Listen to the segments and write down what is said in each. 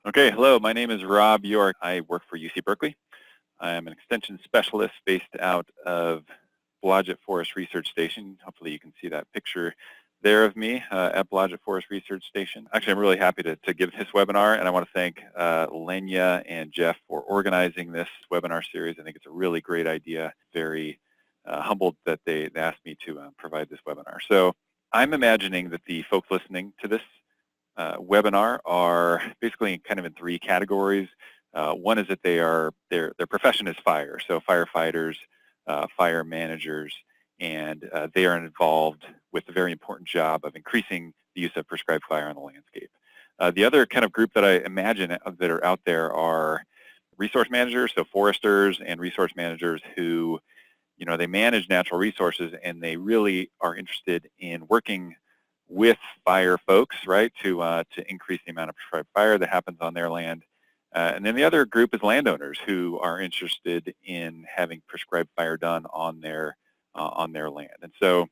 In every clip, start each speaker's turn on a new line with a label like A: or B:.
A: Okay, hello, my name is Rob York. I work for UC Berkeley. I am an extension specialist based out of Blodgett Forest Research Station. Hopefully you can see that picture there of me at Blodgett Forest Research Station. Actually, I'm really happy to give this webinar, and I want to thank Lenya and Jeff for organizing this webinar series. I think it's a really great idea. Very humbled that they asked me to provide this webinar. So I'm imagining that the folks listening to this webinar are basically kind of in three categories. One is that their profession is fire, so firefighters, fire managers, and they are involved with the very important job of increasing the use of prescribed fire on the landscape. The other kind of group that I imagine that are out there are resource managers, so foresters and resource managers who, they manage natural resources and they really are interested in working with fire folks, right, to increase the amount of prescribed fire that happens on their land. And then the other group is landowners who are interested in having prescribed fire done on their land. And so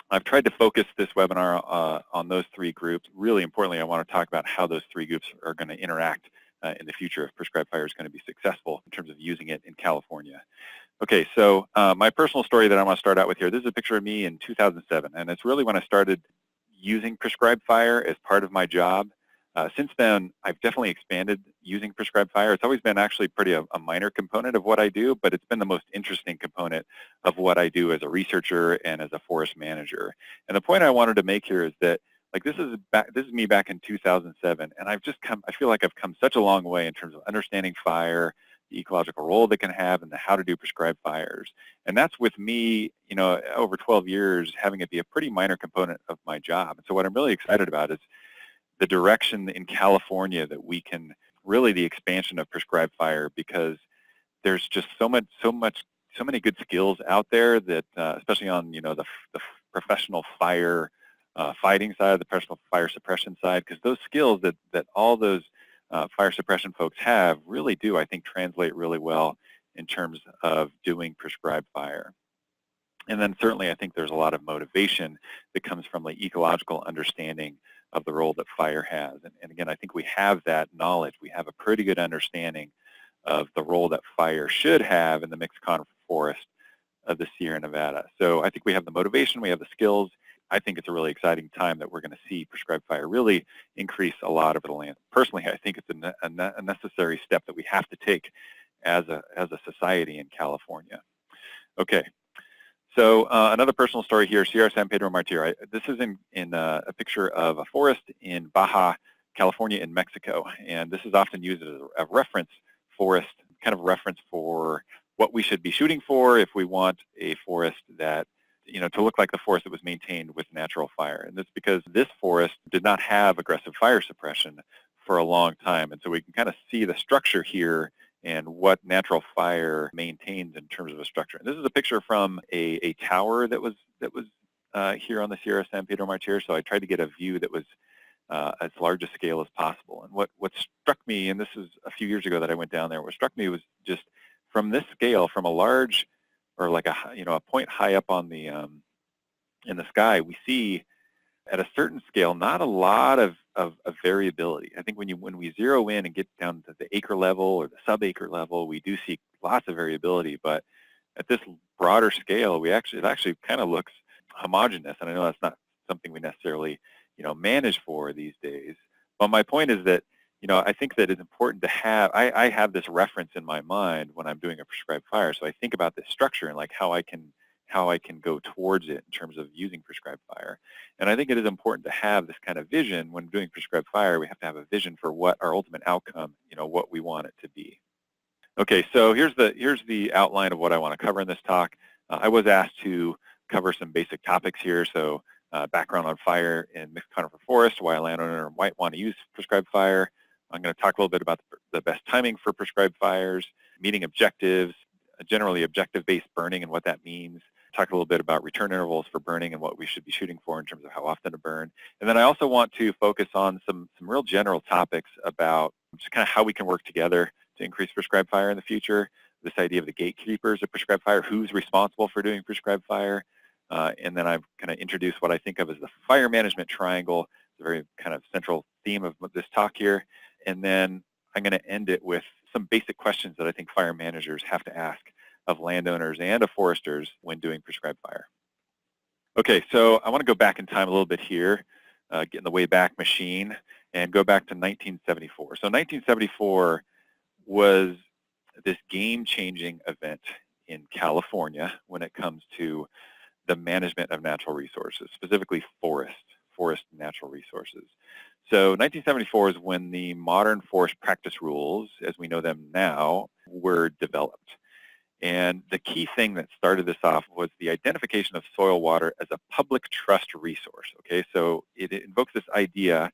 A: I've tried to focus this webinar on those three groups. Really importantly, I want to talk about how those three groups are going to interact in the future if prescribed fire is going to be successful in terms of using it in California. Okay, so my personal story that I want to start out with here, this is a picture of me in 2007, and it's really when I started using prescribed fire as part of my job. Since then, I've definitely expanded using prescribed fire. It's always been actually a minor component of what I do, but it's been the most interesting component of what I do as a researcher and as a forest manager. And the point I wanted to make here is that, like, this is me back in 2007, and I feel like I've come such a long way in terms of understanding fire, the ecological role they can have, and how to do prescribed fires. And that's with me, over 12 years, having it be a pretty minor component of my job. And so what I'm really excited about is the direction in California that we can really the expansion of prescribed fire, because there's just so many good skills out there that, especially on the professional fire fighting side, the professional fire suppression side, because those skills that all those fire suppression folks have really do, I think, translate really well in terms of doing prescribed fire. And then certainly I think there's a lot of motivation that comes from the ecological understanding of the role that fire has. And again, I think we have that knowledge. We have a pretty good understanding of the role that fire should have in the MixedConifer forest of the Sierra Nevada. So I think we have the motivation, we have the skills. I think it's a really exciting time that we're going to see prescribed fire really increase a lot over the land. Personally, I think it's a necessary step that we have to take as a society in California. Okay, so another personal story here, Sierra San Pedro Martir. This is in a picture of a forest in Baja California in Mexico, and this is often used as a reference forest, kind of reference for what we should be shooting for if we want a forest that to look like the forest that was maintained with natural fire. And that's because this forest did not have aggressive fire suppression for a long time. And so we can kind of see the structure here and what natural fire maintains in terms of a structure. And this is a picture from a tower that was here on the Sierra San Pedro Martir. So I tried to get a view that was as large a scale as possible. And what struck me, and this is a few years ago that I went down there, what struck me was just from this scale, from a large, or like a point high up on the in the sky, we see at a certain scale not a lot of variability. I think when we zero in and get down to the acre level or the sub-acre level, we do see lots of variability. But at this broader scale, it actually kind of looks homogeneous. And I know that's not something we necessarily manage for these days. But my point is that I think that it's important to have, I have this reference in my mind when I'm doing a prescribed fire. So I think about this structure and like how I can go towards it in terms of using prescribed fire. And I think it is important to have this kind of vision when doing prescribed fire. We have to have a vision for what our ultimate outcome, what we want it to be. Okay, so here's the outline of what I want to cover in this talk. I was asked to cover some basic topics here. So background on fire in MixedConifer forest, why a landowner might want to use prescribed fire. I'm going to talk a little bit about the best timing for prescribed fires, meeting objectives, generally objective-based burning and what that means. Talk a little bit about return intervals for burning and what we should be shooting for in terms of how often to burn. And then I also want to focus on some real general topics about just kind of how we can work together to increase prescribed fire in the future, this idea of the gatekeepers of prescribed fire, who's responsible for doing prescribed fire, and then I've kind of introduced what I think of as the fire management triangle. It's a very kind of central theme of this talk here. and then I'm going to end it with some basic questions that I think fire managers have to ask of landowners and of foresters when doing prescribed fire. Okay, so I want to go back in time a little bit here, get in the Wayback Machine, and go back to 1974. So 1974 was this game-changing event in California when it comes to the management of natural resources, specifically forest natural resources. So 1974 is when the modern forest practice rules, as we know them now, were developed. And the key thing that started this off was the identification of soil water as a public trust resource. Okay, so it invokes this idea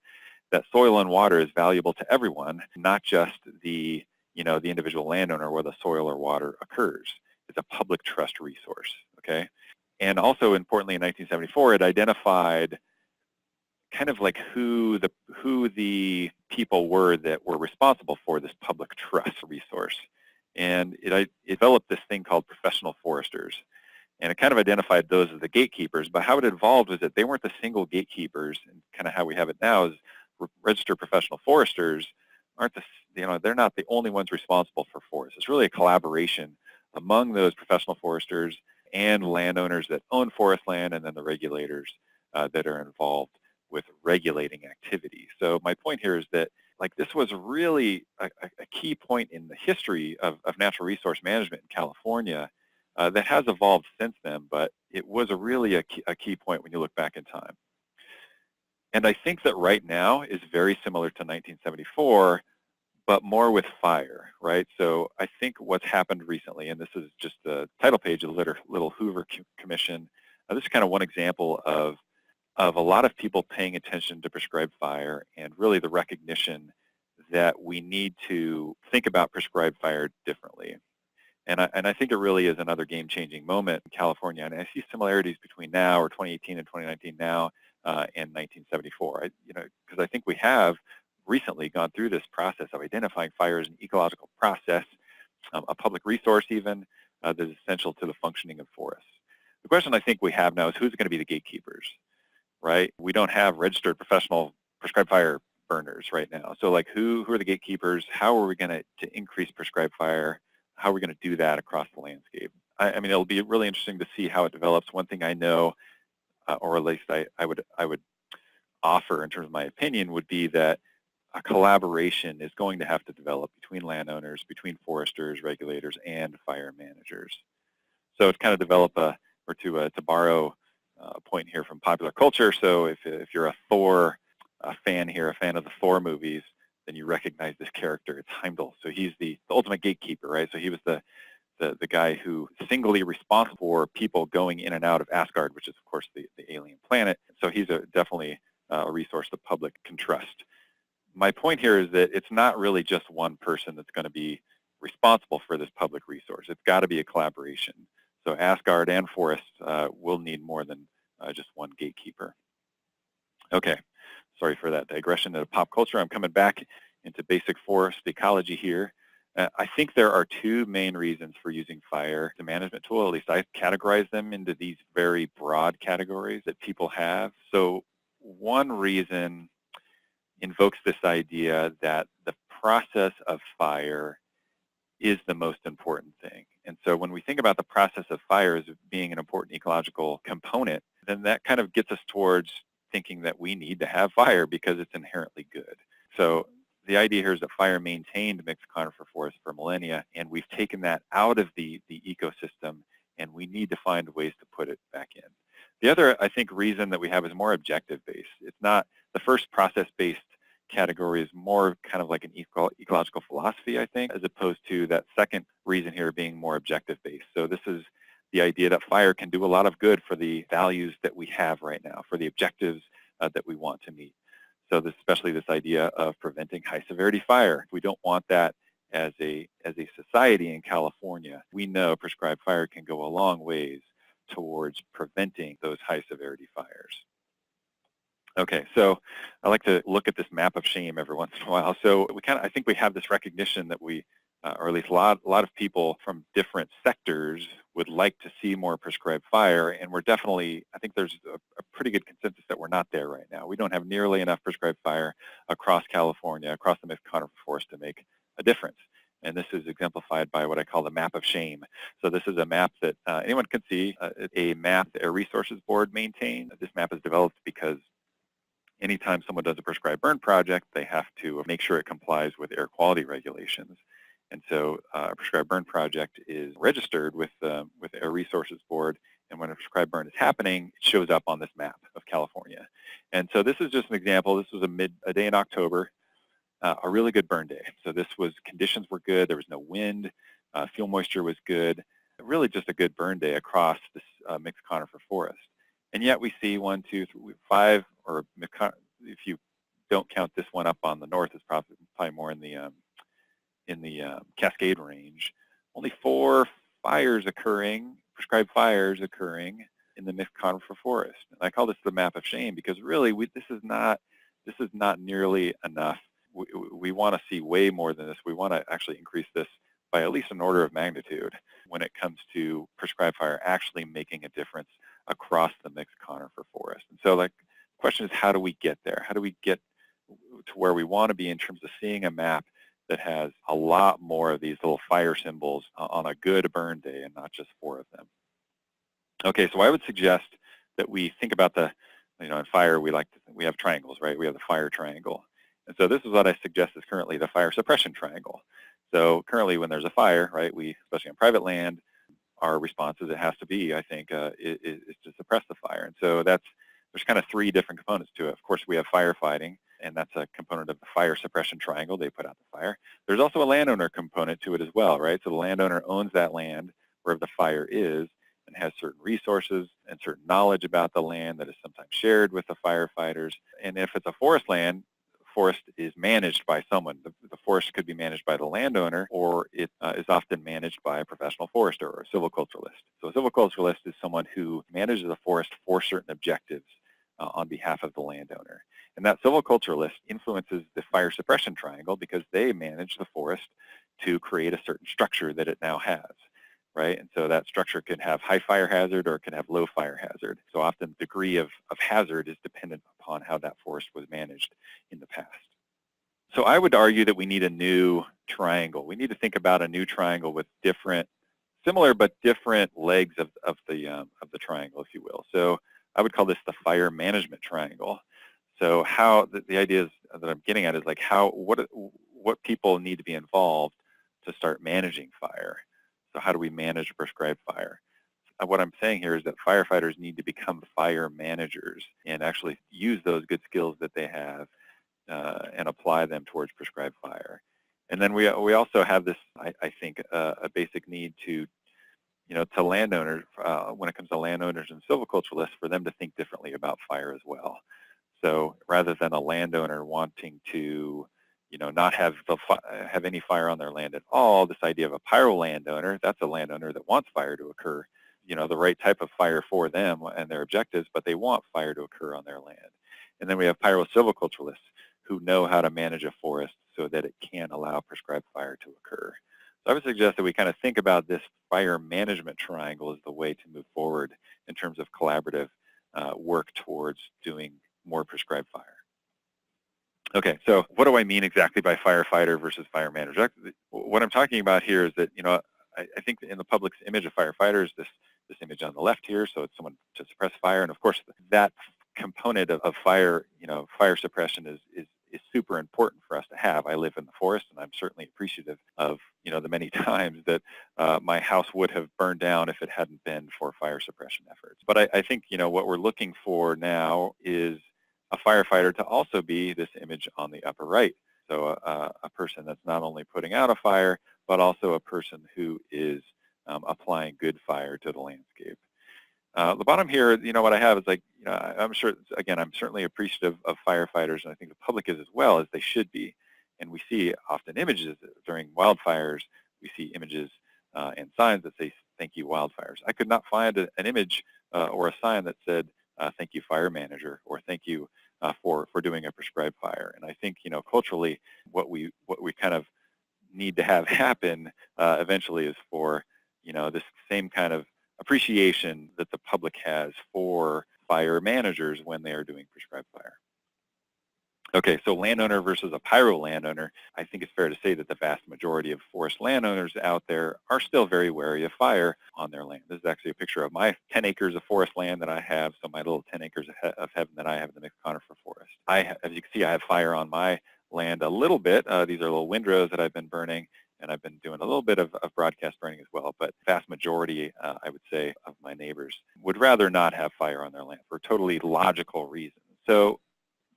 A: that soil and water is valuable to everyone, not just the individual landowner where the soil or water occurs. It's a public trust resource. Okay, and also importantly, in 1974, it identified kind of like who the people were that were responsible for this public trust resource. And it developed this thing called professional foresters. And it kind of identified those as the gatekeepers, but how it evolved was that they weren't the single gatekeepers, and kind of how we have it now is registered professional foresters aren't they're not the only ones responsible for forests. It's really a collaboration among those professional foresters and landowners that own forest land, and then the regulators that are involved with regulating activity. So my point here is that this was really a key point in the history of natural resource management in California that has evolved since then, but it was really a key point when you look back in time. And I think that right now is very similar to 1974, but more with fire, right? So I think what's happened recently, and this is just the title page of the Little Hoover Commission, this is kind of one example of a lot of people paying attention to prescribed fire and really the recognition that we need to think about prescribed fire differently. And I think it really is another game-changing moment in California. And I see similarities between now, or 2018 and 2019 now, and 1974. Because I think we have recently gone through this process of identifying fire as an ecological process, a public resource even, that is essential to the functioning of forests. The question I think we have now is who's going to be the gatekeepers, right? We don't have registered professional prescribed fire burners right now. So who are the gatekeepers? How are we going to increase prescribed fire? How are we going to do that across the landscape? I mean, it'll be really interesting to see how it develops. One thing I know, or at least I would offer in terms of my opinion, would be that a collaboration is going to have to develop between landowners, between foresters, regulators, and fire managers. So to kind of develop to borrow a point here from popular culture. So if you're a Thor fan here, a fan of the Thor movies, then you recognize this character. It's Heimdall. So he's the ultimate gatekeeper, right? So he was the guy who singly responsible for people going in and out of Asgard, which is of course the alien planet. So he's definitely a resource the public can trust. My point here is that it's not really just one person that's going to be responsible for this public resource. It's got to be a collaboration. So Asgard and forests will need more than just one gatekeeper. Okay, sorry for that digression into pop culture. I'm coming back into basic forest ecology here. I think there are two main reasons for using fire as a management tool. At least I categorize them into these very broad categories that people have. So one reason invokes this idea that the process of fire is the most important thing. And so when we think about the process of fire as being an important ecological component, then that kind of gets us towards thinking that we need to have fire because it's inherently good. So the idea here is that fire maintained mixed conifer forests for millennia, and we've taken that out of the ecosystem, and we need to find ways to put it back in. The other, I think, reason that we have is more objective-based. It's not the first process-based category is more kind of like an ecological philosophy, I think, as opposed to that second reason here being more objective-based. So this is the idea that fire can do a lot of good for the values that we have right now, for the objectives that we want to meet. So especially this idea of preventing high-severity fire. We don't want that as a society in California. We know prescribed fire can go a long ways towards preventing those high-severity fires. Okay, so I like to look at this map of shame every once in a while. So I think we have this recognition that we or at least a lot of people from different sectors would like to see more prescribed fire, and we're definitely, I think there's a pretty good consensus that we're not there right now. We don't have nearly enough prescribed fire across California, across the MixedConifer forest to make a difference. And this is exemplified by what I call the map of shame. So this is a map that anyone can see, a map the Air Resources Board maintains. This map is developed because anytime someone does a prescribed burn project, they have to make sure it complies with air quality regulations. And so a prescribed burn project is registered with the Air Resources Board, and when a prescribed burn is happening, it shows up on this map of California. And so this is just an example. This was a day in October, a really good burn day. So conditions were good. There was no wind. Fuel moisture was good. Really just a good burn day across this MixedConifer forest. And yet we see 1, 2, 3, 5, or if you don't count this one up on the north, it's probably more in the Cascade Range. Only 4 fires occurring, prescribed fires occurring in the MixedConifer forest. And I call this the map of shame because really this is not nearly enough. We want to see way more than this. We want to actually increase this by at least an order of magnitude when it comes to prescribed fire actually making a difference across the MixedConifer forest. And so the question is, how do we get there? How do we get to where we want to be in terms of seeing a map that has a lot more of these little fire symbols on a good burn day and not just 4 of them? Okay, so I would suggest that we think about in fire, we have triangles, right? We have the fire triangle. And so this is what I suggest is currently the fire suppression triangle. So currently when there's a fire, right, especially on private land, our response is it has to be, I think, is to suppress the fire. And so there's kind of 3 different components to it. Of course, we have firefighting, and that's a component of the fire suppression triangle. They put out the fire. There's also a landowner component to it as well, right? So the landowner owns that land where the fire is and has certain resources and certain knowledge about the land that is sometimes shared with the firefighters. And if it's a forest land, forest is managed by someone. The forest could be managed by the landowner, or it is often managed by a professional forester or a silviculturalist. So a silviculturalist is someone who manages the forest for certain objectives on behalf of the landowner. And that silviculturalist influences the fire suppression triangle because they manage the forest to create a certain structure that it now has, right? And so that structure can have high fire hazard or it can have low fire hazard. So often the degree of hazard is dependent upon how that forest was managed in the past. So I would argue that we need a new triangle. We need to think about a new triangle with similar but different legs of the triangle, if you will. So I would call this the fire management triangle. So the idea that I'm getting at is what people need to be involved to start managing fire. So how do we manage prescribed fire? What I'm saying here is that firefighters need to become fire managers and actually use those good skills that they have and apply them towards prescribed fire. And then we also have this, I think, a basic need to landowners, when it comes to landowners and silviculturalists, for them to think differently about fire as well. So rather than a landowner wanting to not have any fire on their land at all, this idea of a pyro landowner, that's a landowner that wants fire to occur, the right type of fire for them and their objectives, but they want fire to occur on their land. And then we have pyro silviculturalists who know how to manage a forest so that it can allow prescribed fire to occur. So I would suggest that we kind of think about this fire management triangle as the way to move forward in terms of collaborative work towards doing more prescribed fire. Okay, so what do I mean exactly by firefighter versus fire manager? What I'm talking about here is that, I think in the public's image of firefighters, this image on the left here, so it's someone to suppress fire, and of course that component of fire, fire suppression is super important for us to have. I live in the forest, and I'm certainly appreciative of, the many times that my house would have burned down if it hadn't been for fire suppression efforts. But I think, what we're looking for now is a firefighter to also be this image on the upper right. So a person that's not only putting out a fire, but also a person who is applying good fire to the landscape. The bottom here, what I have is I'm sure, again, I'm certainly appreciative of firefighters, and I think the public is as well, as they should be. And we see often images during wildfires. We see images and signs that say, "Thank you, wildfires." I could not find an image or a sign that said, "Thank you, fire manager," or "Thank you for doing a prescribed fire." And I think, culturally, what we kind of need to have happen eventually is for, this same kind of appreciation that the public has for fire managers when they are doing prescribed fire. Okay, so landowner versus a pyro landowner, I think it's fair to say that the vast majority of forest landowners out there are still very wary of fire on their land. This is actually a picture of my 10 acres of forest land that I have, so my little 10 acres of heaven that I have in the MixedConifer forest. As you can see, I have fire on my land a little bit. These are little windrows that I've been burning, and I've been doing a little bit of broadcast burning as well, but vast majority, I would say, of my neighbors would rather not have fire on their land for totally logical reasons. So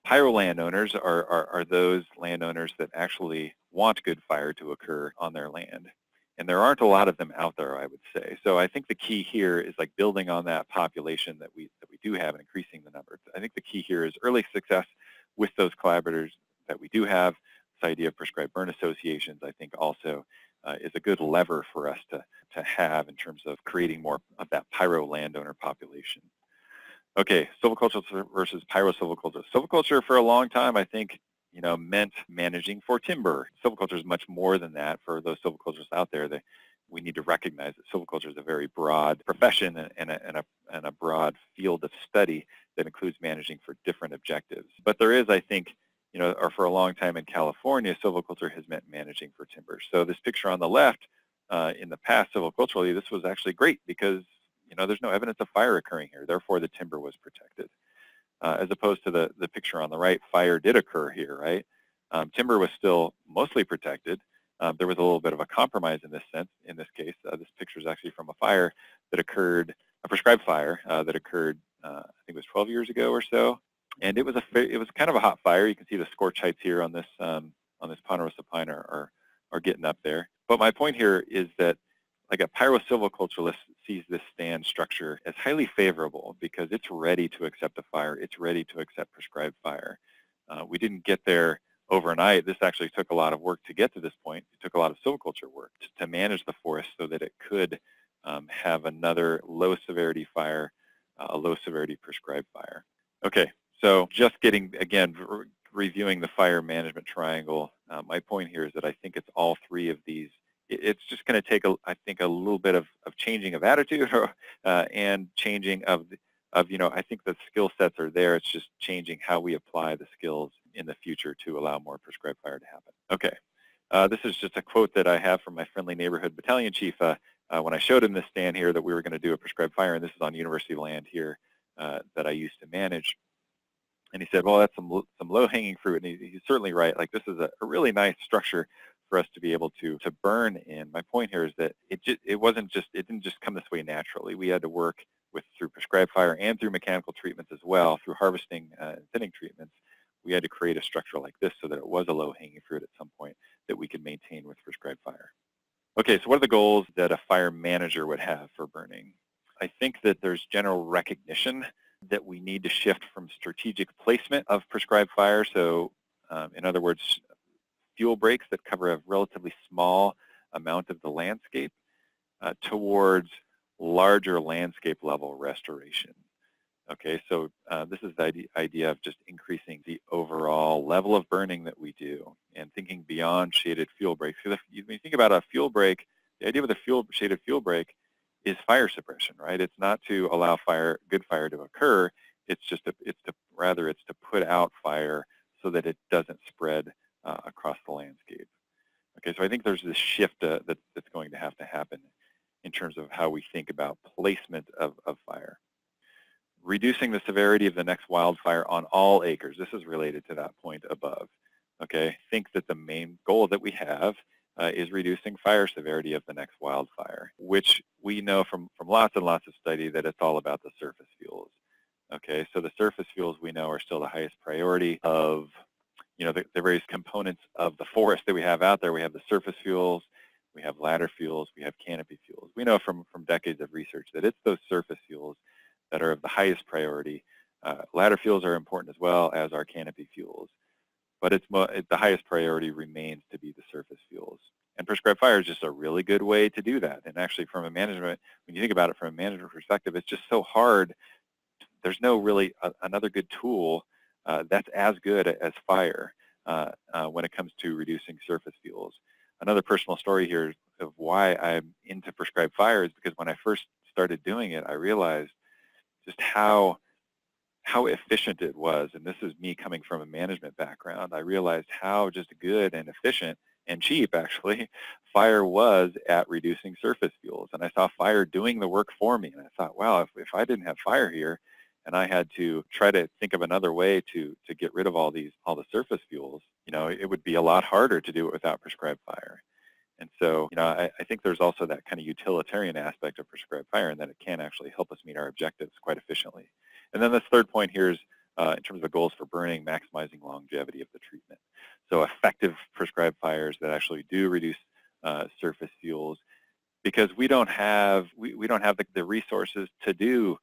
A: pyro landowners are those landowners that actually want good fire to occur on their land. And there aren't a lot of them out there, I would say. So I think the key here is like building on that population that we do have and increasing the numbers. I think the key here is early success with those collaborators that we do have. This idea of prescribed burn associations, I think, also is a good lever for us to have in terms of creating more of that pyro landowner population. Okay, silviculture versus pyrosilviculture. Silviculture for a long time, I think, meant managing for timber. Silviculture is much more than that. For those silviculturists out there, we need to recognize that silviculture is a very broad profession and a broad field of study that includes managing for different objectives. But there is, I think, or for a long time in California, silviculture has meant managing for timber. So this picture on the left, in the past, silviculturally, this was actually great because there's no evidence of fire occurring here. Therefore, the timber was protected. As opposed to the picture on the right, fire did occur here, right? Timber was still mostly protected. There was a little bit of a compromise in this sense. In this case, this picture is actually from a fire that occurred, a prescribed fire that occurred, I think it was 12 years ago or so. And it was kind of a hot fire. You can see the scorch heights here on this ponderosa pine are getting up there. But my point here is that like a pyrosilviculturalist sees this stand structure as highly favorable because it's ready to accept a fire. It's ready to accept prescribed fire. We didn't get there overnight. This actually took a lot of work to get to this point. It took a lot of silviculture work to manage the forest so that it could have another low severity fire, a low severity prescribed fire. Okay, so just reviewing the fire management triangle, my point here is that I think it's all three of these. It's just going to take, I think, a little bit of changing of attitude and changing of I think the skill sets are there. It's just changing how we apply the skills in the future to allow more prescribed fire to happen. Okay, this is just a quote that I have from my friendly neighborhood battalion chief when I showed him this stand here that we were going to do a prescribed fire, and this is on university land here that I used to manage. And he said, well, that's some low-hanging fruit, and he's certainly right. Like, this is a really nice structure for us to be able to burn in. My point here is that it didn't just come this way naturally. We had to work through prescribed fire and through mechanical treatments as well, through harvesting and thinning treatments. We had to create a structure like this so that it was a low-hanging fruit at some point that we could maintain with prescribed fire. Okay, so what are the goals that a fire manager would have for burning? I think that there's general recognition that we need to shift from strategic placement of prescribed fire. So in other words, fuel breaks that cover a relatively small amount of the landscape towards larger landscape level restoration. Okay, so this is the idea of just increasing the overall level of burning that we do and thinking beyond shaded fuel breaks. Because when you think about a fuel break, the idea with a shaded fuel break is fire suppression, right? It's not to allow good fire to occur. It's to put out fire so that it doesn't spread across the landscape. Okay, so I think there's this shift that's going to have to happen in terms of how we think about placement of fire. Reducing the severity of the next wildfire on all acres. This is related to that point above. Okay, I think that the main goal that we have is reducing fire severity of the next wildfire, which we know from lots and lots of study that it's all about the surface fuels. Okay, so the surface fuels we know are still the highest priority of the various components of the forest that we have out there. We have the surface fuels, we have ladder fuels, we have canopy fuels. We know from decades of research that it's those surface fuels that are of the highest priority. Ladder fuels are important as well as our canopy fuels, but the highest priority remains to be the surface fuels. And prescribed fire is just a really good way to do that. And actually from a management, when you think about it from a management perspective, it's just so hard. There's no really another good tool that's as good as fire when it comes to reducing surface fuels. another personal story here of why I'm into prescribed fire is because when I first started doing it, I realized just how efficient it was. And this is me coming from a management background. I realized how just good and efficient and cheap, actually, fire was at reducing surface fuels. And I saw fire doing the work for me. And I thought, wow, if I didn't have fire here and I had to try to think of another way to get rid of all the surface fuels, it would be a lot harder to do it without prescribed fire. And so, I think there's also that kind of utilitarian aspect of prescribed fire, and that it can actually help us meet our objectives quite efficiently. And then this third point here is, in terms of the goals for burning, maximizing longevity of the treatment. So effective prescribed fires that actually do reduce surface fuels, because we don't have the resources to do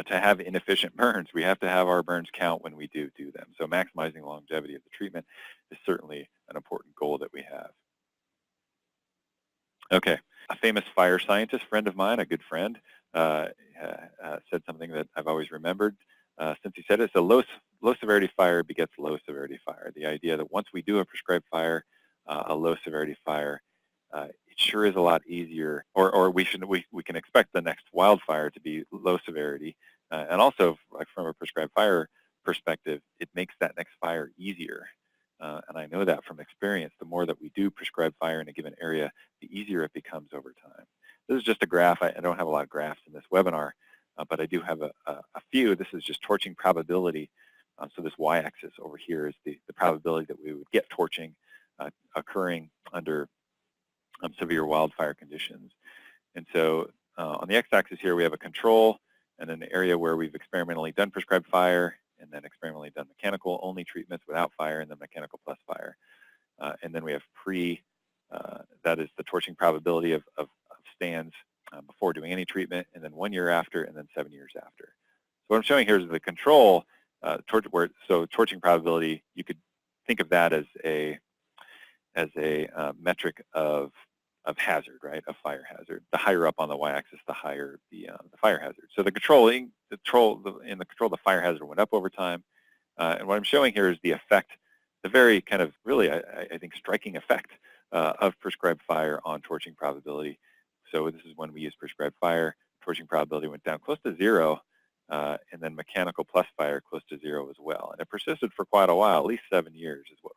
A: to have inefficient burns. We have to have our burns count when we do them. So maximizing longevity of the treatment is certainly an important goal that we have. Okay, a famous fire scientist friend of mine, a good friend, said something that I've always remembered since he said it. So low severity fire begets low severity fire. The idea that once we do a prescribed fire, a low severity fire, it sure is a lot easier, or we can expect the next wildfire to be low severity. And also, like from a prescribed fire perspective, it makes that next fire easier. And I know that from experience. The more that we do prescribed fire in a given area, the easier it becomes over time. This is just a graph. I don't have a lot of graphs in this webinar, but I do have a few. This is just torching probability. So this y-axis over here is the probability that we would get torching occurring under severe wildfire conditions. And so on the x-axis here, we have a control, and then the area where we've experimentally done prescribed fire, and then experimentally done mechanical only treatments without fire, and then mechanical plus fire. And then we have that is the torching probability of stands before doing any treatment, and then 1 year after, and then 7 years after. So what I'm showing here is the control, so torching probability, you could think of that as a metric of hazard, right, of fire hazard. The higher up on the y-axis, the higher the fire hazard. So the control of the fire hazard went up over time. And what I'm showing here is the effect, the very kind of really, I think, striking effect of prescribed fire on torching probability. So this is when we use prescribed fire, torching probability went down close to 0, and then mechanical plus fire close to 0 as well. And it persisted for quite a while, at least 7 years is what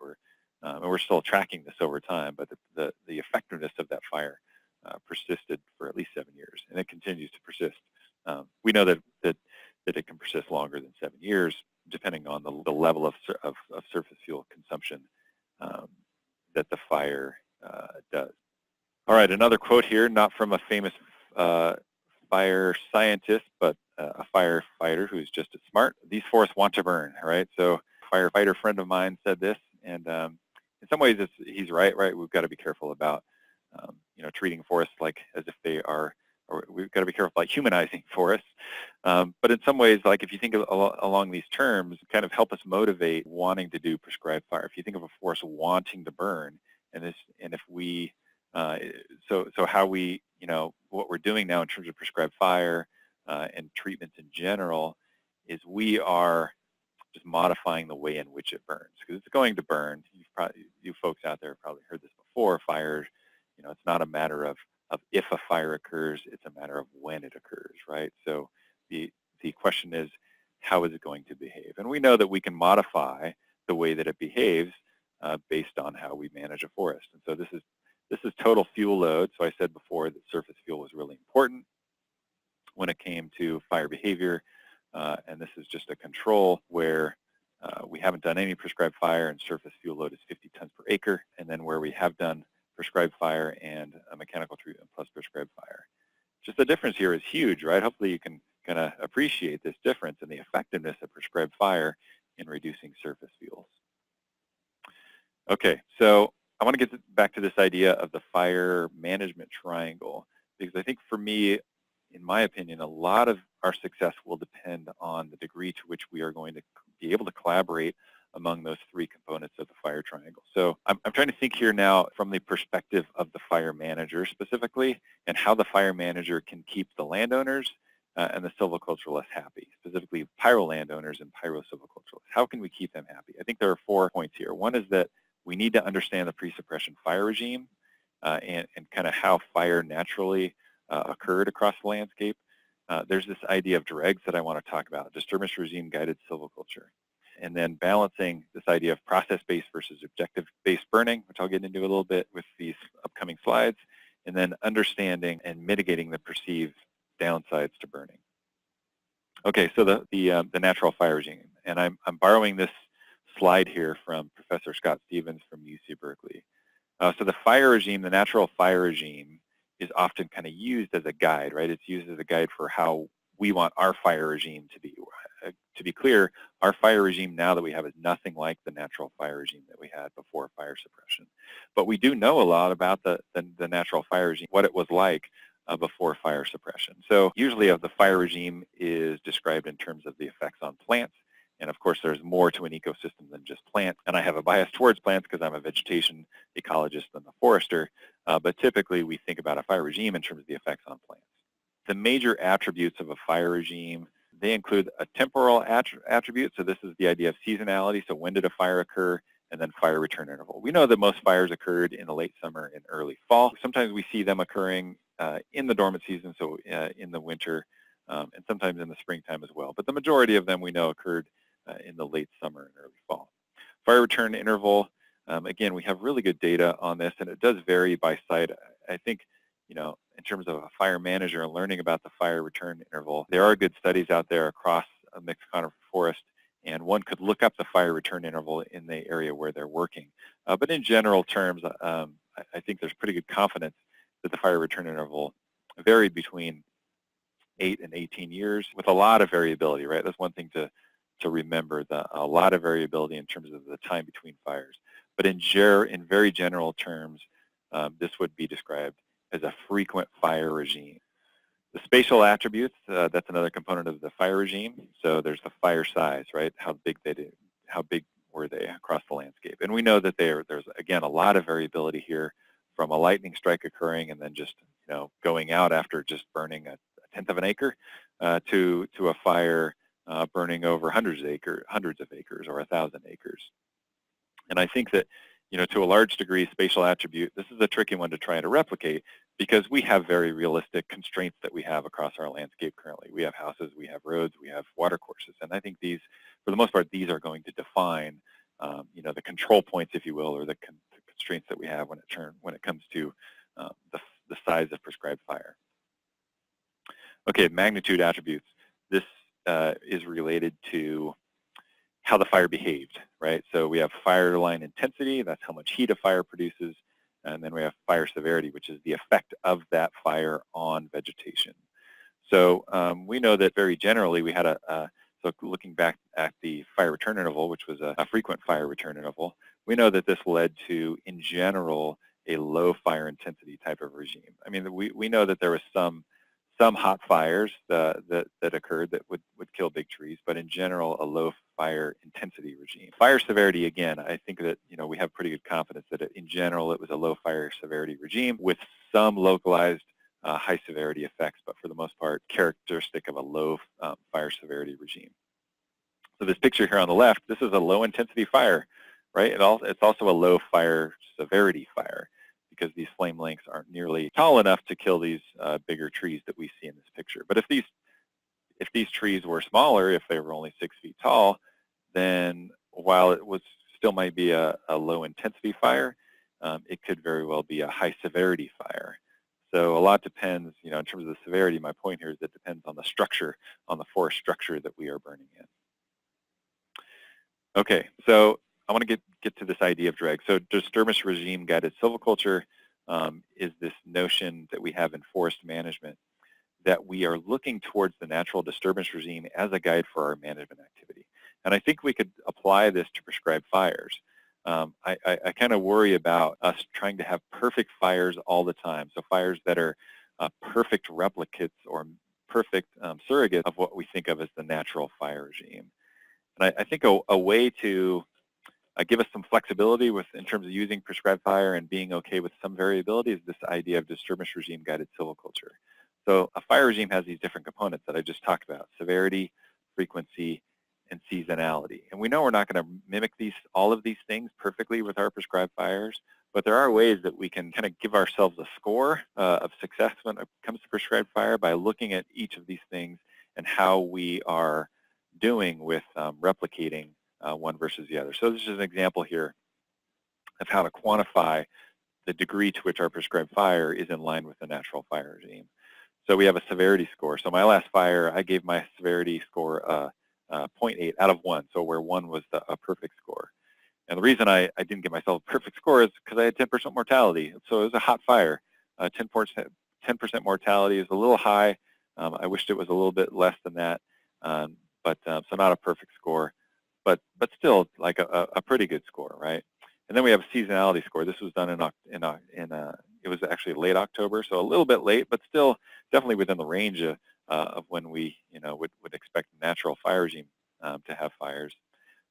A: and we're still tracking this over time, but the effectiveness of that fire persisted for at least 7 years, and it continues to persist. We know that it can persist longer than 7 years, depending on the level of surface fuel consumption that the fire does. All right, another quote here, not from a famous fire scientist, but a firefighter who's just as smart. These forests want to burn, right? So a firefighter friend of mine said this, and in some ways he's right? We've got to be careful about treating forests like as if they are, or we've got to be careful about humanizing forests. But in some ways, like if you think of along these terms, kind of help us motivate wanting to do prescribed fire. If you think of a forest wanting to burn, and if we so how we, what we're doing now in terms of prescribed fire and treatments in general is we are just modifying the way in which it burns, because it's going to burn. You folks out there have probably heard this before. Fire, it's not a matter of if a fire occurs, it's a matter of when it occurs, right? So the question is, how is it going to behave? And we know that we can modify the way that it behaves based on how we manage a forest. And so this is total fuel load. So I said before that surface fuel was really important when it came to fire behavior. And this is just a control where we haven't done any prescribed fire and surface fuel load is 50 tons per acre. And then where we have done prescribed fire and a mechanical treatment plus prescribed fire. Just the difference here is huge, right? Hopefully you can kind of appreciate this difference in the effectiveness of prescribed fire in reducing surface fuels. Okay, so I want to get back to this idea of the fire management triangle, because I think for me, in my opinion, a lot of our success will depend on the degree to which we are going to be able to collaborate among those three components of the fire triangle. So I'm trying to think here now from the perspective of the fire manager specifically, and how the fire manager can keep the landowners and the silviculturalists happy, specifically pyro landowners and pyro silviculturalists. How can we keep them happy? I think there are 4 points here. One is that We need to understand the pre-suppression fire regime and kind of how fire naturally occurred across the landscape. There's this idea of dregs that I want to talk about, disturbance regime guided silviculture. And then balancing this idea of process-based versus objective-based burning, which I'll get into a little bit with these upcoming slides, and then understanding and mitigating the perceived downsides to burning. Okay, so the natural fire regime, and I'm borrowing this slide here from Professor Scott Stevens from UC Berkeley. So the fire regime, the natural fire regime, is often kind of used as a guide, right? It's used as a guide for how we want our fire regime to be. To be clear, our fire regime now that we have is nothing like the natural fire regime that we had before fire suppression. But we do know a lot about the natural fire regime, what it was like before fire suppression. So usually the fire regime is described in terms of the effects on plants. And of course, there's more to an ecosystem than just plants. And I have a bias towards plants because I'm a vegetation ecologist and a forester. But typically, we think about a fire regime in terms of the effects on plants. The major attributes of a fire regime, they include a temporal attribute. So this is the idea of seasonality. So when did a fire occur? And then fire return interval. We know that most fires occurred in the late summer and early fall. Sometimes we see them occurring in the dormant season, so in the winter, and sometimes in the springtime as well. But the majority of them we know occurred in the late summer and early fall. Fire return interval, again, we have really good data on this, and it does vary by site. I think, in terms of a fire manager and learning about the fire return interval, there are good studies out there across a MixedConifer forest, and one could look up the fire return interval in the area where they're working. But in general terms, I think there's pretty good confidence that the fire return interval varied between 8 and 18 years with a lot of variability, right? That's one thing to remember, a lot of variability in terms of the time between fires. But in very general terms, this would be described as a frequent fire regime. The spatial attributes, that's another component of the fire regime. So there's the fire size, right? How big were they across the landscape? And we know that there's, again, a lot of variability here, from a lightning strike occurring and then just going out after just burning a tenth of an acre to a fire burning over hundreds of acres or 1,000 acres. And I think that, to a large degree, spatial attribute, this is a tricky one to try to replicate because we have very realistic constraints that we have across our landscape currently. We have houses, we have roads, we have water courses. And I think these, for the most part, these are going to define, the control points, if you will, or the constraints that we have when it comes to the size of prescribed fire. Okay, magnitude attributes. This is related to how the fire behaved, right? So we have fire line intensity, that's how much heat a fire produces, and then we have fire severity, which is the effect of that fire on vegetation. So we know that very generally we had so looking back at the fire return interval, which was a frequent fire return interval, we know that this led to, in general, a low fire intensity type of regime. I mean, we know that there was some hot fires that occurred that would kill big trees, but in general, a low fire intensity regime. Fire severity, again, I think that we have pretty good confidence that in general it was a low fire severity regime with some localized high severity effects, but for the most part, characteristic of a low fire severity regime. So this picture here on the left, this is a low intensity fire, right? It's also a low fire severity fire, because these flame lengths aren't nearly tall enough to kill these bigger trees that we see in this picture. But if these trees were smaller, if they were only 6 feet tall, then while it still might be a low intensity fire, it could very well be a high severity fire. So a lot depends, in terms of the severity. My point here is that it depends on the structure, on the forest structure that we are burning in. Okay, so I want to get to this idea of drag. So disturbance regime guided silviculture is this notion that we have in forest management that we are looking towards the natural disturbance regime as a guide for our management activity. And I think we could apply this to prescribed fires. I kind of worry about us trying to have perfect fires all the time. So fires that are perfect replicates or perfect surrogates of what we think of as the natural fire regime. And I think a way to give us some flexibility in terms of using prescribed fire and being okay with some variability is this idea of disturbance regime guided silviculture. So a fire regime has these different components that I just talked about: severity, frequency, and seasonality. And we know we're not going to mimic all of these things perfectly with our prescribed fires, but there are ways that we can kind of give ourselves a score of success when it comes to prescribed fire by looking at each of these things and how we are doing with replicating one versus the other. So this is an example here of how to quantify the degree to which our prescribed fire is in line with the natural fire regime. So we have a severity score. So my last fire, I gave my severity score 0.8 out of 1, so where 1 was a perfect score. And the reason I didn't get myself a perfect score is because I had 10% mortality. So it was a hot fire. 10% mortality is a little high. I wished it was a little bit less than that, so not a perfect score, but still like a pretty good score, right? And then we have a seasonality score. This was done it was actually late October, so a little bit late, but still definitely within the range of when we would expect a natural fire regime to have fires.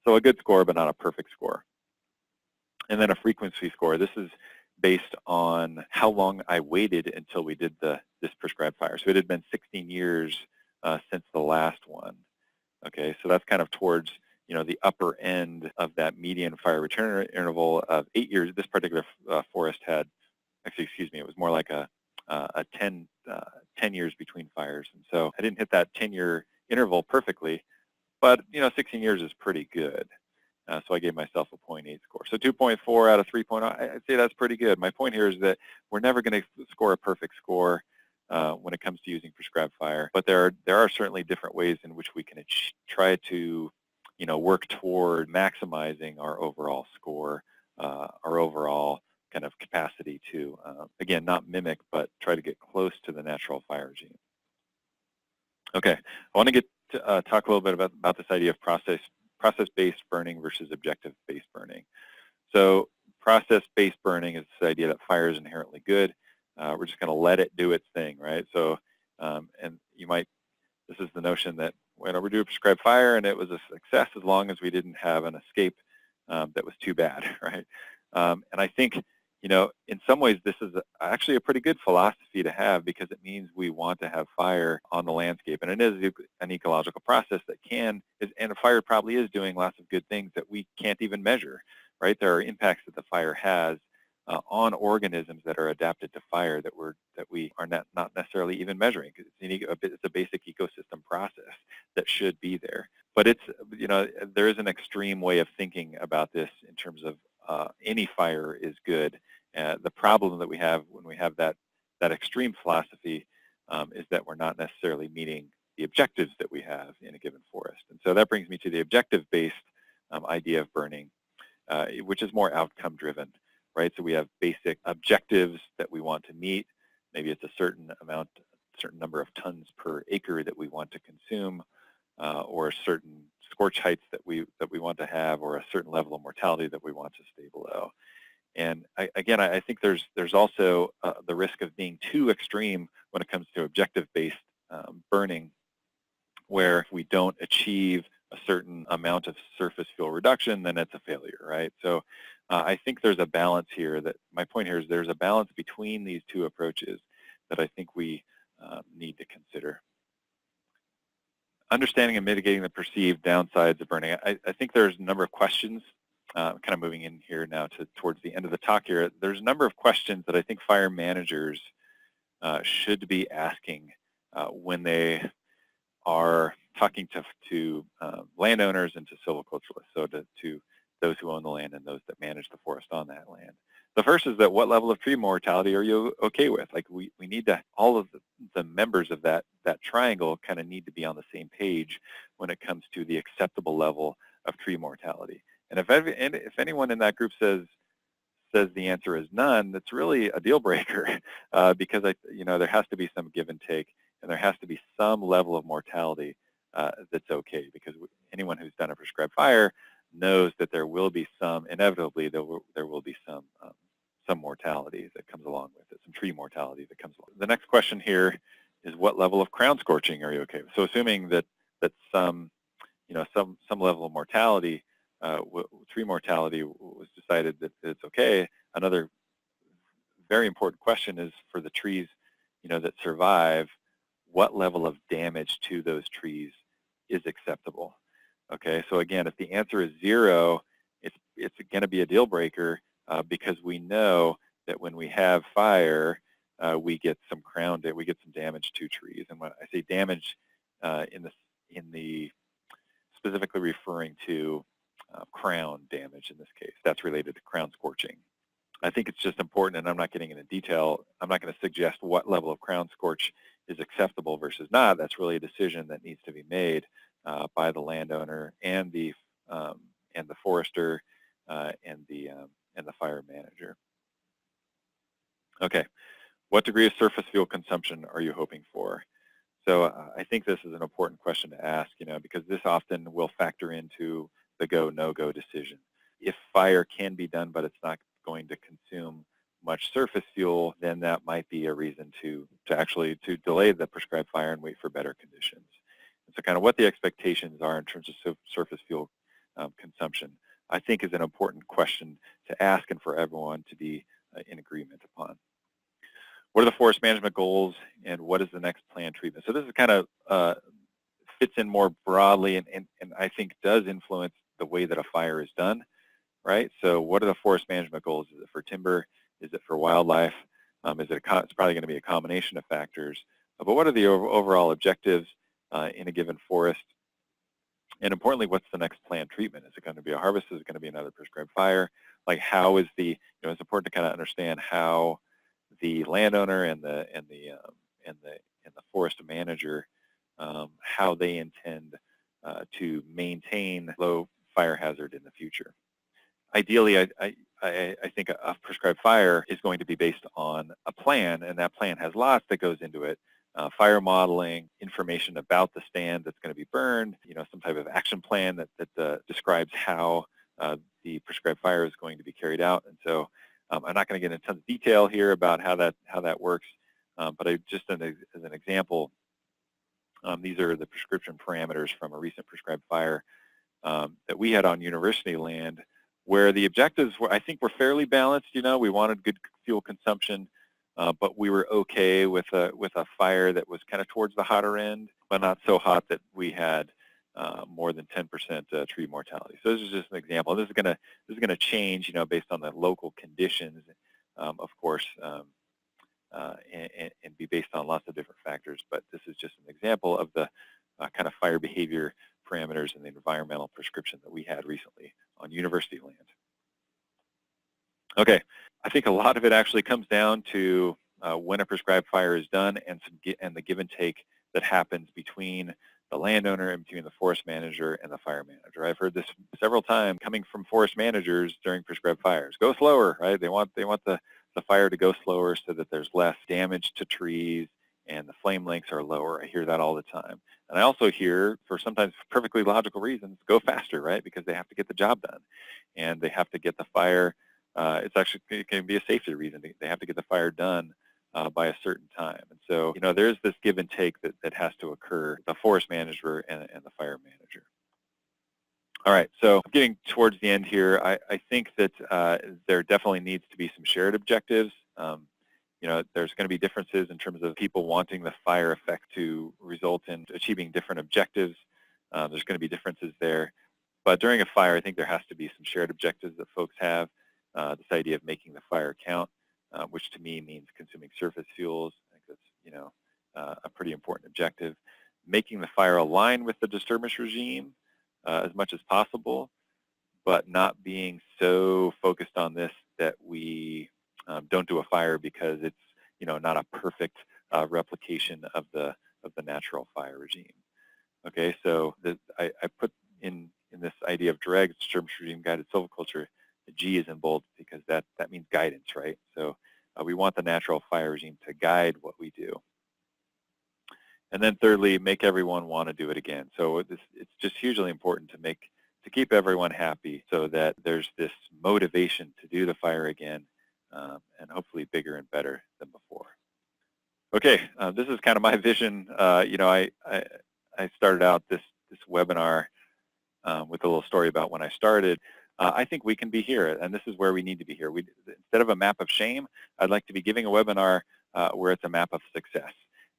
A: So a good score, but not a perfect score. And then a frequency score. This is based on how long I waited until we did this prescribed fire. So it had been 16 years since the last one. Okay, so that's kind of towards the upper end of that median fire return interval of 8 years. This particular forest had, actually, excuse me, it was more like a 10 years between fires. And so I didn't hit that 10-year interval perfectly, but 16 years is pretty good. So I gave myself a 0.8 score. So 2.4 out of 3.0, I'd say that's pretty good. My point here is that we're never going to score a perfect score when it comes to using prescribed fire, but there are certainly different ways in which we can try to work toward maximizing our overall score, our overall kind of capacity to, again, not mimic, but try to get close to the natural fire regime. Okay, I want to talk a little bit about this idea of process-based burning versus objective-based burning. So process-based burning is this idea that fire is inherently good. We're just going to let it do its thing, right? So, and this is the notion that we do a prescribed fire and it was a success as long as we didn't have an escape that was too bad, right? And I think, in some ways this is actually a pretty good philosophy to have, because it means we want to have fire on the landscape. And it is an ecological process that and a fire probably is doing lots of good things that we can't even measure, right? There are impacts that the fire has on organisms that are adapted to fire that we are not necessarily even measuring, because it's a basic ecosystem process that should be there. But it's, there is an extreme way of thinking about this in terms of any fire is good. The problem that we have when we have that extreme philosophy is that we're not necessarily meeting the objectives that we have in a given forest. And so that brings me to the objective-based idea of burning, which is more outcome-driven, right? So we have basic objectives that we want to meet. Maybe it's a certain number of tons per acre that we want to consume, or a certain scorch heights that we want to have, or a certain level of mortality that we want to stay below. And I think there's also the risk of being too extreme when it comes to objective-based burning, where if we don't achieve a certain amount of surface fuel reduction, then it's a failure, right? So I think there's a balance here. That my point here is there's a balance between these two approaches that I think we need to consider. Understanding and mitigating the perceived downsides of burning. I think there's a number of questions, kind of moving in here now towards the end of the talk here. There's a number of questions that I think fire managers should be asking when they are talking to landowners and to silviculturalists, so to those who own the land and those that manage the forest on that land. The first is that what level of tree mortality are you okay with? Like we need to, all of the members of that triangle kind of need to be on the same page when it comes to the acceptable level of tree mortality. And if anyone in that group says the answer is none, that's really a deal breaker, because there has to be some give and take, and there has to be some level of mortality that's okay, because anyone who's done a prescribed fire knows that there will be inevitably there will be some mortality that comes along with it, some tree mortality that comes along. The next question here is, what level of crown scorching are you okay with? So assuming that some level of mortality, tree mortality was decided that it's okay, another very important question is for the trees that survive, what level of damage to those trees is acceptable? Okay, so again, if the answer is 0, it's going to be a deal breaker because we know that when we have fire, we get some we get some damage to trees. And when I say damage, in the specifically referring to crown damage in this case, that's related to crown scorching. I think it's just important, and I'm not getting into detail. I'm not going to suggest what level of crown scorch is acceptable versus not. That's really a decision that needs to be made by the landowner and the forester and the fire manager. Okay, what degree of surface fuel consumption are you hoping for? So I think this is an important question to ask, because this often will factor into the go, no-go decision. If fire can be done, but it's not going to consume much surface fuel, then that might be a reason to delay the prescribed fire and wait for better conditions. And so kind of what the expectations are in terms of surface fuel consumption, I think is an important question to ask and for everyone to be in agreement upon. What are the forest management goals, and what is the next planned treatment? So this is kind of fits in more broadly and I think does influence the way that a fire is done, right? So what are the forest management goals? Is it for timber? Is it for wildlife? It's probably going to be a combination of factors. But what are the overall objectives in a given forest? And importantly, what's the next planned treatment? Is it going to be a harvest? Is it going to be another prescribed fire? Like how is it's important to kind of understand how the landowner and the forest manager, how they intend to maintain low fire hazard in the future. Ideally, I think a prescribed fire is going to be based on a plan, and that plan has lots that goes into it. Fire modeling, information about the stand that's going to be burned, some type of action plan that describes how the prescribed fire is going to be carried out. And so I'm not going to get into tons of detail here about how that works, but just as an example, these are the prescription parameters from a recent prescribed fire that we had on university land, where the objectives were, I think, were fairly balanced. We wanted good fuel consumption, but we were okay with a fire that was kind of towards the hotter end, but not so hot that we had more than 10% tree mortality. So this is just an example. This is going to change, based on the local conditions, of course, and be based on lots of different factors. But this is just an example of the kind of fire behavior parameters and the environmental prescription that we had recently on university land. Okay, I think a lot of it actually comes down to when a prescribed fire is done and the give and take that happens between the landowner and between the forest manager and the fire manager. I've heard this several times coming from forest managers during prescribed fires. Go slower, right? They want the fire to go slower so that there's less damage to trees and the flame lengths are lower. I hear that all the time. And I also hear, for sometimes perfectly logical reasons, go faster, right? Because they have to get the job done and they have to get the fire. It can be a safety reason. They have to get the fire done by a certain time. And so, there's this give and take that has to occur, the forest manager and the fire manager. All right, so getting towards the end here, I think that there definitely needs to be some shared objectives. There's going to be differences in terms of people wanting the fire effect to result in achieving different objectives. There's going to be differences there. But during a fire, I think there has to be some shared objectives that folks have. This idea of making the fire count, which to me means consuming surface fuels. I think that's, a pretty important objective. Making the fire align with the disturbance regime as much as possible, but not being so focused on this that we don't do a fire because it's not a perfect replication of the natural fire regime. Okay, so I put in this idea of DREGS, disturbance regime guided silviculture, the G is in bold because that means guidance, right? So we want the natural fire regime to guide what we do. And then thirdly, make everyone want to do it again. So it's just hugely important to keep everyone happy so that there's this motivation to do the fire again and hopefully bigger and better than before. Okay, this is kind of my vision. I started out this webinar with a little story about when I started. I think we can be here, and this is where we need to be here. Instead of a map of shame, I'd like to be giving a webinar where it's a map of success.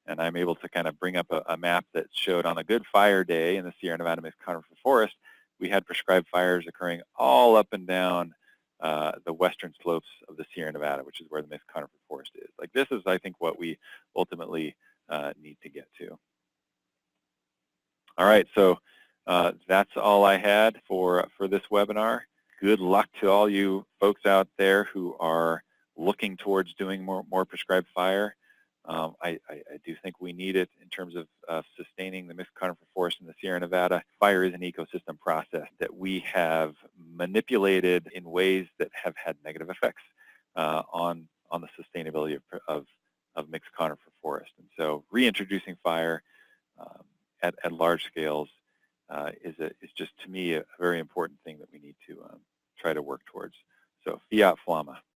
A: And I'm able to kind of bring up a map that showed on a good fire day in the Sierra Nevada mixed conifer forest, we had prescribed fires occurring all up and down the western slopes of the Sierra Nevada, which is where the mixed conifer forest is. Like, this is, I think, what we ultimately need to get to. All right, so that's all I had for this webinar. Good luck to all you folks out there who are looking towards doing more prescribed fire. I do think we need it in terms of sustaining the mixed conifer forest in the Sierra Nevada. Fire is an ecosystem process that we have manipulated in ways that have had negative effects on the sustainability of mixed conifer forest. And so reintroducing fire at large scales is just, to me, a very important thing that we need to try to work towards. So fiat flama.